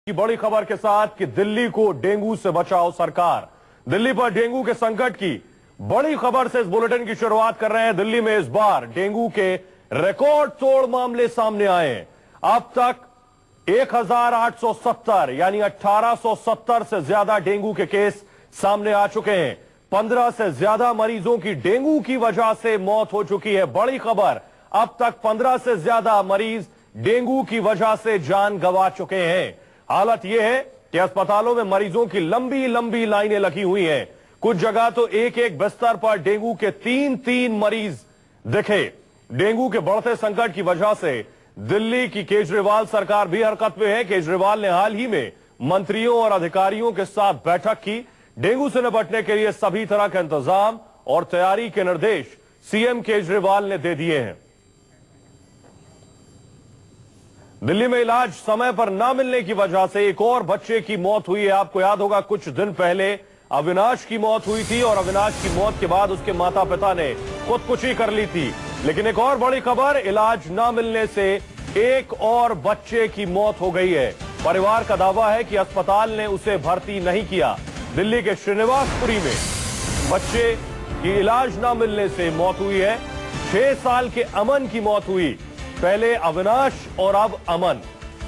की बड़ी खबर के साथ कि दिल्ली को डेंगू से बचाओ सरकार। दिल्ली पर डेंगू के संकट की बड़ी खबर से इस बुलेटिन की शुरुआत कर रहे हैं। दिल्ली में इस बार डेंगू के रिकॉर्ड तोड़ मामले सामने आए हैं। अब तक 1870 यानी 1870 से ज्यादा डेंगू के केस सामने आ चुके हैं। 15 से ज्यादा मरीजों की डेंगू की वजह से मौत हो चुकी है। बड़ी खबर, अब तक 15 से ज्यादा मरीज डेंगू की वजह से जान गंवा चुके हैं। हालत यह है कि अस्पतालों में मरीजों की लंबी लंबी लाइनें लगी हुई हैं। कुछ जगह तो एक एक बिस्तर पर डेंगू के 3-3 मरीज दिखे। डेंगू के बढ़ते संकट की वजह से दिल्ली की केजरीवाल सरकार भी हरकत में है। केजरीवाल ने हाल ही में मंत्रियों और अधिकारियों के साथ बैठक की। डेंगू से निपटने के लिए सभी तरह के इंतजाम और तैयारी के निर्देश सीएम केजरीवाल ने दे दिए हैं। दिल्ली में इलाज समय पर न मिलने की वजह से एक और बच्चे की मौत हुई है। आपको याद होगा, कुछ दिन पहले अविनाश की मौत हुई थी और अविनाश की मौत के बाद उसके माता पिता ने खुदकुशी कर ली थी। लेकिन एक और बड़ी खबर, इलाज न मिलने से एक और बच्चे की मौत हो गई है। परिवार का दावा है कि अस्पताल ने उसे भर्ती नहीं किया। दिल्ली के श्रीनिवासपुरी में बच्चे की इलाज न मिलने से मौत हुई है। 6 साल के अमन की मौत हुई। पहले अविनाश और अब अमन।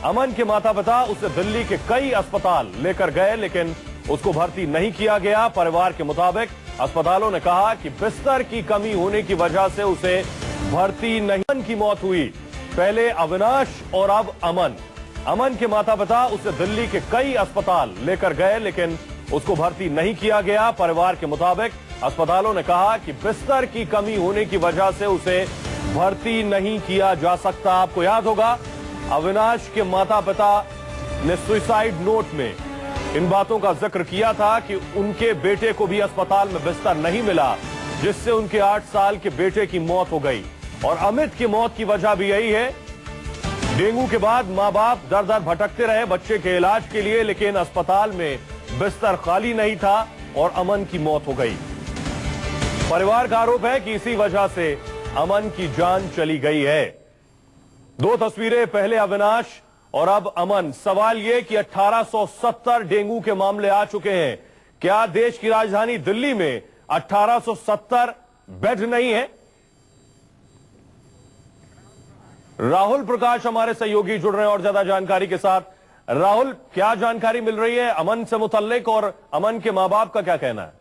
अमन के माता पिता उसे दिल्ली के कई अस्पताल लेकर गए, लेकिन उसको भर्ती नहीं किया गया। परिवार के मुताबिक अस्पतालों ने कहा कि बिस्तर की कमी होने की वजह से उसे भर्ती नहीं की मौत हुई। पहले अविनाश और अब अमन। अमन के माता पिता उसे दिल्ली के कई अस्पताल लेकर गए, लेकिन उसको भर्ती नहीं किया गया। परिवार के मुताबिक अस्पतालों ने कहा कि बिस्तर की कमी होने की वजह से उसे भर्ती नहीं किया जा सकता। आपको याद होगा, अविनाश के माता पिता ने सुसाइड नोट में इन बातों का जिक्र किया था कि उनके बेटे को भी अस्पताल में बिस्तर नहीं मिला, जिससे उनके 8 साल के बेटे की मौत हो गई। और अमित की मौत की वजह भी यही है। डेंगू के बाद मां बाप दर दर भटकते रहे बच्चे के इलाज के लिए, लेकिन अस्पताल में बिस्तर खाली नहीं था और अमन की मौत हो गई। परिवार का आरोप है कि इसी वजह से अमन की जान चली गई है। 2 तस्वीरें, पहले अविनाश और अब अमन। सवाल यह कि 1870 डेंगू के मामले आ चुके हैं। क्या देश की राजधानी दिल्ली में 1870 बेड नहीं है? राहुल प्रकाश हमारे सहयोगी जुड़ रहे हैं और ज्यादा जानकारी के साथ। राहुल, क्या जानकारी मिल रही है अमन से मुतल्लिक और अमन के मां बाप का क्या कहना है?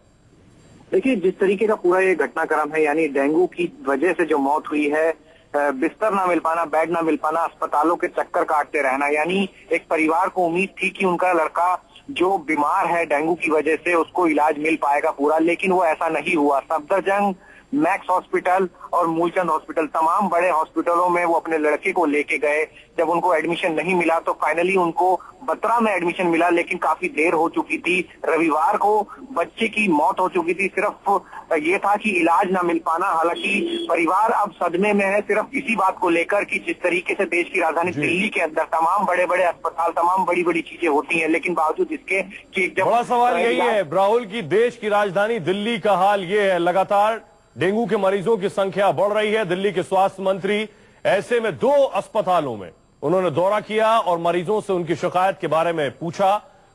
देखिए, जिस तरीके का पूरा ये घटनाक्रम है, यानी डेंगू की वजह से जो मौत हुई है, बिस्तर ना मिल पाना, बेड ना मिल पाना, अस्पतालों के चक्कर काटते रहना, यानी एक परिवार को उम्मीद थी कि उनका लड़का जो बीमार है डेंगू की वजह से उसको इलाज मिल पाएगा पूरा, लेकिन वो ऐसा नहीं हुआ। सफदरजंग, मैक्स हॉस्पिटल और मूलचंद हॉस्पिटल, तमाम बड़े हॉस्पिटलों में वो अपने लड़के को लेके गए। जब उनको एडमिशन नहीं मिला तो फाइनली उनको बत्रा में एडमिशन मिला, लेकिन काफी देर हो चुकी थी। रविवार को बच्चे की मौत हो चुकी थी। सिर्फ ये था कि इलाज ना मिल पाना। हालांकि परिवार अब सदमे में है सिर्फ इसी बात को लेकर कि जिस तरीके से देश की राजधानी दिल्ली के अंदर तमाम बड़े बड़े अस्पताल, तमाम बड़ी बड़ी चीजें होती हैं, लेकिन बावजूद इसके कि जब बड़ा सवाल यही है राहुल की देश की राजधानी दिल्ली का हाल ये है, लगातार डेंगू के मरीजों की संख्या बढ़ रही है। दिल्ली के स्वास्थ्य मंत्री ऐसे में 2 अस्पतालों में उन्होंने दौरा किया और मरीजों से उनकी शिकायत के बारे में पूछा।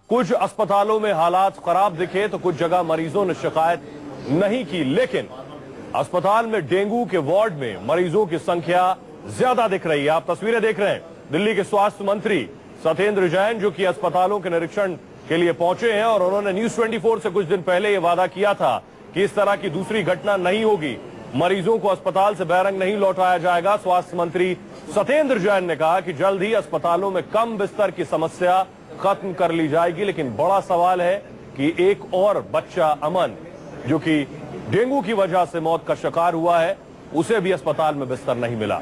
कुछ अस्पतालों में हालात खराब दिखे तो कुछ जगह मरीजों ने शिकायत नहीं की, लेकिन अस्पताल में डेंगू के वार्ड में मरीजों की संख्या ज्यादा दिख रही है। आप तस्वीरें देख रहे हैं दिल्ली के स्वास्थ्य मंत्री सत्येंद्र जैन, जो कि अस्पतालों के निरीक्षण के लिए पहुंचे हैं और उन्होंने न्यूज 24 से कुछ दिन पहले यह वादा किया था कि इस तरह की दूसरी घटना नहीं होगी, मरीजों को अस्पताल से बैरंग नहीं लौटाया जाएगा। स्वास्थ्य मंत्री सत्येंद्र जैन ने कहा कि जल्द ही अस्पतालों में कम बिस्तर की समस्या खत्म कर ली जाएगी। लेकिन बड़ा सवाल है कि एक और बच्चा अमन, जो कि डेंगू की वजह से मौत का शिकार हुआ है, उसे भी अस्पताल में बिस्तर नहीं मिला।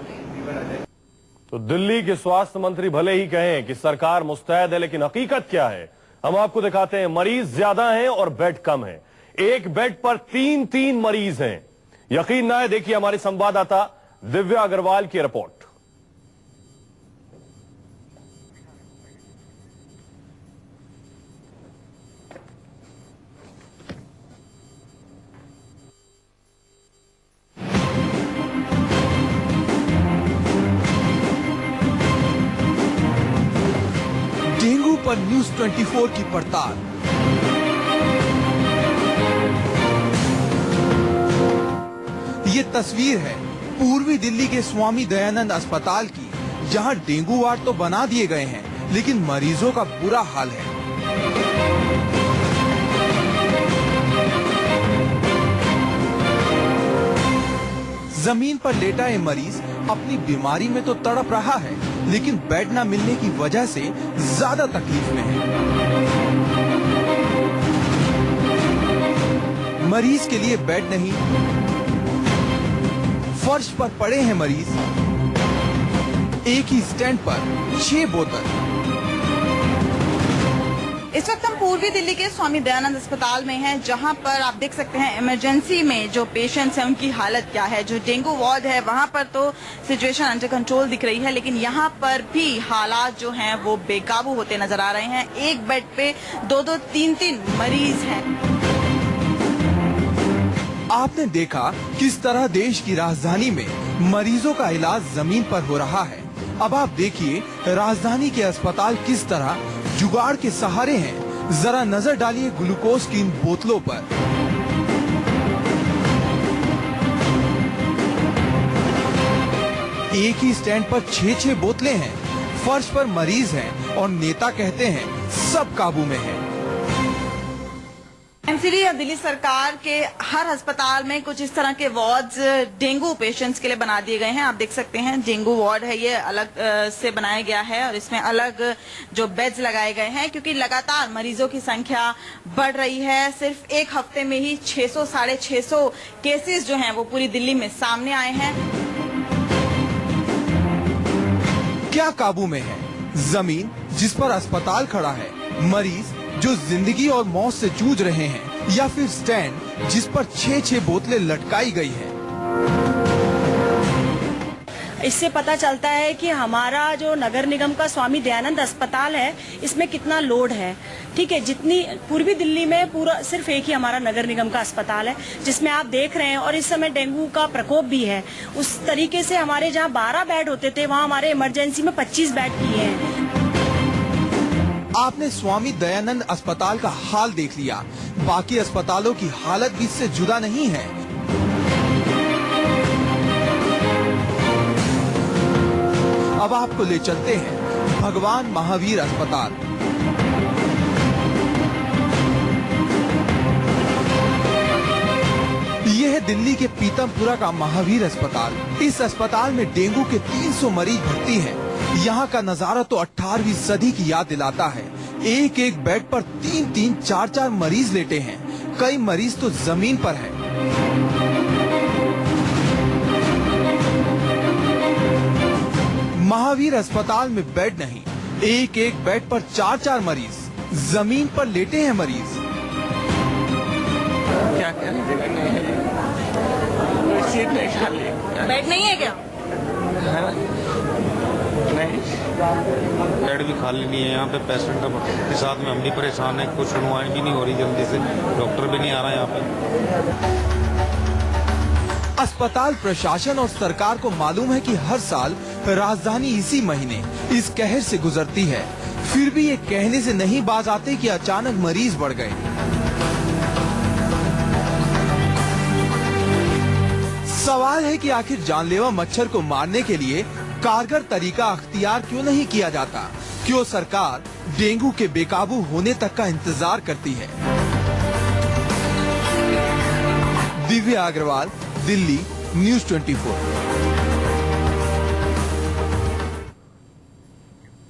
तो दिल्ली के स्वास्थ्य मंत्री भले ही कहें कि सरकार मुस्तैद है, लेकिन हकीकत क्या है हम आपको दिखाते हैं। मरीज ज्यादा हैं और बेड कम है। एक बेड पर 3-3 मरीज हैं। यकीन ना है, देखिए हमारे संवाददाता दिव्या अग्रवाल की रिपोर्ट। पर न्यूज 24 की पड़ताल। ये तस्वीर है पूर्वी दिल्ली के स्वामी दयानंद अस्पताल की, जहां डेंगू वार्ड तो बना दिए गए हैं, लेकिन मरीजों का बुरा हाल है। जमीन पर लेटा ये मरीज अपनी बीमारी में तो तड़प रहा है, लेकिन बेड न मिलने की वजह से ज्यादा तकलीफ में है। मरीज के लिए बेड नहीं, फर्श पर पड़े हैं मरीज, एक ही स्टैंड पर 6 बोतल। इस वक्त हम पूर्वी दिल्ली के स्वामी दयानंद अस्पताल में हैं, जहां पर आप देख सकते हैं इमरजेंसी में जो पेशेंट्स हैं उनकी हालत क्या है। जो डेंगू वार्ड है वहां पर तो सिचुएशन अंडर कंट्रोल दिख रही है, लेकिन यहां पर भी हालात जो हैं वो बेकाबू होते नजर आ रहे हैं। एक बेड पे 2-2, 3-3 मरीज हैं। आपने देखा किस तरह देश की राजधानी में मरीजों का इलाज जमीन पर हो रहा है। अब आप देखिए राजधानी के अस्पताल किस तरह जुगाड़ के सहारे हैं। जरा नजर डालिए ग्लूकोज की इन बोतलों पर। एक ही स्टैंड पर 6-6 बोतलें हैं, फर्श पर मरीज हैं और नेता कहते हैं सब काबू में है। एमसीडी या दिल्ली सरकार के हर अस्पताल में कुछ इस तरह के वार्ड्स डेंगू पेशेंट्स के लिए बना दिए गए हैं। आप देख सकते हैं डेंगू वार्ड है, ये अलग से बनाया गया है और इसमें अलग जो बेड्स लगाए गए हैं, क्योंकि लगातार मरीजों की संख्या बढ़ रही है। सिर्फ एक हफ्ते में ही 600 साढ़े 600 केसेस जो हैं वो पूरी दिल्ली में सामने आए हैं। क्या काबू में है? जमीन जिस पर अस्पताल खड़ा है, मरीज जो जिंदगी और मौत से जूझ रहे हैं, या फिर स्टैंड जिस पर 6-6 बोतलें लटकाई गई हैं। इससे पता चलता है कि हमारा जो नगर निगम का स्वामी दयानंद अस्पताल है, इसमें कितना लोड है। ठीक है, जितनी पूर्वी दिल्ली में पूरा सिर्फ एक ही हमारा नगर निगम का अस्पताल है, जिसमें आप देख रहे हैं, और इस समय डेंगू का प्रकोप भी है। उस तरीके से हमारे जहाँ 12 बेड होते थे, वहाँ हमारे इमरजेंसी में 25 बेड किए हैं। आपने स्वामी दयानंद अस्पताल का हाल देख लिया, बाकी अस्पतालों की हालत भी इससे जुदा नहीं है। अब आपको ले चलते हैं भगवान महावीर अस्पताल। यह है दिल्ली के पीतमपुरा का महावीर अस्पताल। इस अस्पताल में डेंगू के 300 मरीज भर्ती हैं। यहाँ का नजारा तो 18वीं सदी की याद दिलाता है। एक एक बेड पर 3-3, 4-4 मरीज लेटे हैं। कई मरीज तो जमीन पर हैं। महावीर अस्पताल में बेड नहीं, एक एक बेड पर 4-4 मरीज, जमीन पर लेटे हैं मरीज। क्या जगह नहीं है, सीट नहीं खाली। बेड नहीं है क्या? नहीं, बेड भी खाली नहीं है। यहाँ पे पेशेंट के साथ में हम भी परेशान है, कुछ सुनवाई भी नहीं हो रही जल्दी से, डॉक्टर भी नहीं आ रहा यहाँ पे। अस्पताल प्रशासन और सरकार को मालूम है कि हर साल राजधानी इसी महीने इस कहर से गुजरती है, फिर भी ये कहने से नहीं बाज आते कि अचानक मरीज बढ़ गए। सवाल है कि आखिर जानलेवा मच्छर को मारने के लिए कारगर तरीका अख्तियार क्यों नहीं किया जाता? क्यों सरकार डेंगू के बेकाबू होने तक का इंतजार करती है? दिव्या अग्रवाल, दिल्ली, न्यूज 24।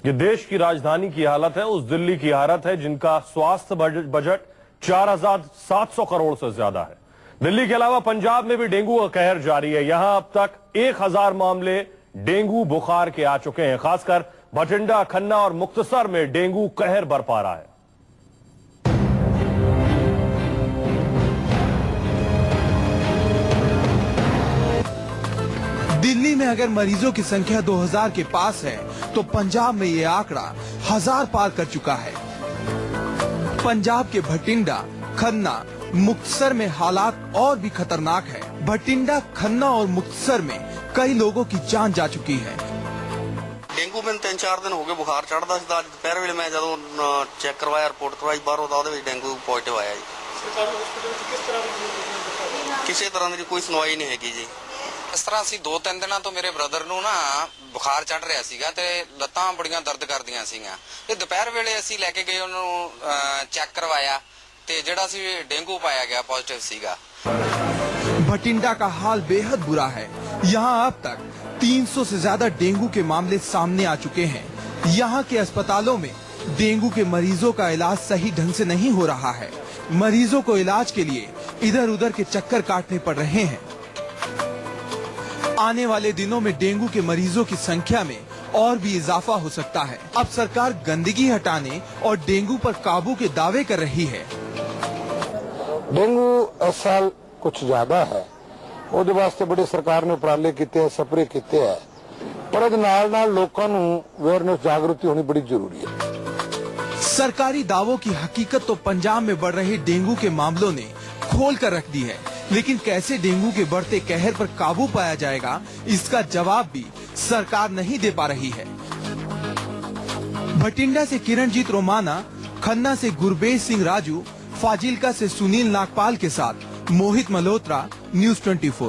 ये देश की राजधानी की हालत है, उस दिल्ली की हालत है जिनका स्वास्थ्य बजट 4,700 करोड़ से ज्यादा है। दिल्ली के अलावा पंजाब में भी डेंगू का कहर जारी है। यहां अब तक 1,000 मामले डेंगू बुखार के आ चुके हैं। खासकर भटिंडा, खन्ना और मुक्तसर में डेंगू कहर बरपा रहा है। दिल्ली में अगर मरीजों की संख्या 2000 के पास है, तो पंजाब में ये आंकड़ा 1000 पार कर चुका है। पंजाब के भटिंडा, खन्ना, मुक्तसर में हालात और भी खतरनाक है। भटिंडा, खन्ना और मुक्तसर में कई लोगों की जान जा चुकी है। ਡੇਂਗੂ ਮੈਨੂੰ 3-4 ਦਿਨ ਹੋ ਗਏ ਬੁਖਾਰ ਚੜਦਾ ਸੀ ਤਾਂ ਅੱਜ ਦੁਪਹਿਰ ਵੇਲੇ ਮੈਂ ਜਦੋਂ ਚੈੱਕ ਕਰਵਾਇਆ ਰਿਪੋਰਟ ਕਰਵਾਈ ਬਾਹਰੋਂ ਤਾਂ ਉਹਦੇ ਵਿੱਚ ਡੇਂਗੂ ਪੋਜ਼ਿਟਿਵ ਆਇਆ ਜੀ। ਸਰਕਾਰੀ ਹਸਪਤਾਲ ਵਿੱਚ ਕਿਸ ਤਰ੍ਹਾਂ ਦੀ ਕਿਸੇ ਤਰ੍ਹਾਂ ਦੀ ਕੋਈ ਸੁਣਵਾਈ ਨਹੀਂ ਹੈਗੀ ਜੀ। ਇਸ ਤਰ੍ਹਾਂ ਅਸੀਂ 2-3 ਦਿਨਾਂ ਤੋਂ ਮੇਰੇ ਬ੍ਰਦਰ ਨੂੰ ਨਾ ਬੁਖਾਰ ਚੜ ਰਿਹਾ ਸੀਗਾ ਤੇ ਲੱਤਾਂ ਬੜੀਆਂ ਦਰਦ ਕਰਦੀਆਂ ਸੀਗੀਆਂ ਤੇ ਦੁਪਹਿਰ ਵੇਲੇ ਅਸੀਂ ਲੈ ਕੇ ਗਏ ਉਹਨੂੰ ਚੈੱਕ ਕਰਵਾਇਆ ਤੇ ਜਿਹੜਾ ਸੀ ਡੇਂਗੂ ਪਾਇਆ ਗਿਆ पॉजिटिव ਸੀਗਾ। भटिंडा का हाल बेहद बुरा है। यहाँ अब तक 300 से ज्यादा डेंगू के मामले सामने आ चुके हैं। यहाँ के अस्पतालों में डेंगू के मरीजों का इलाज सही ढंग से नहीं हो रहा है। मरीजों को इलाज के लिए इधर उधर के चक्कर काटने पड़ रहे हैं। आने वाले दिनों में डेंगू के मरीजों की संख्या में और भी इजाफा हो सकता है। अब सरकार गंदगी हटाने और डेंगू पर काबू के दावे कर रही है। डेंगू इस साल कुछ ज्यादा है, ਉਹਦੇ ਵਾਸਤੇ ਬੜੇ ਸਰਕਾਰ ਨੇ ਉਪਰਾਲੇ ਕੀਤੇ ਹੈ, ਸਪਰੇ ਕੀਤੇ ਹੈ, ਪਰ ਇਹਦੇ ਨਾਲ ਲੋਕਾਂ ਨੂੰ ਅਵੇਅਰਨੈਸ ਜਾਗਰੂਕਤੀ ਹੋਣੀ बड़ी जरूरी है। सरकारी दावों की हकीकत तो पंजाब में बढ़ रहे डेंगू के मामलों ने खोल कर रख दी है, लेकिन कैसे डेंगू के बढ़ते कहर पर काबू पाया जाएगा, इसका जवाब भी सरकार नहीं दे पा रही है। भटिंडा से किरणजीत रोमाना, खन्ना से गुरबेज सिंह राजू, फाजिल्का से सुनील नागपाल के साथ मोहित मल्होत्रा, न्यूज़ 24।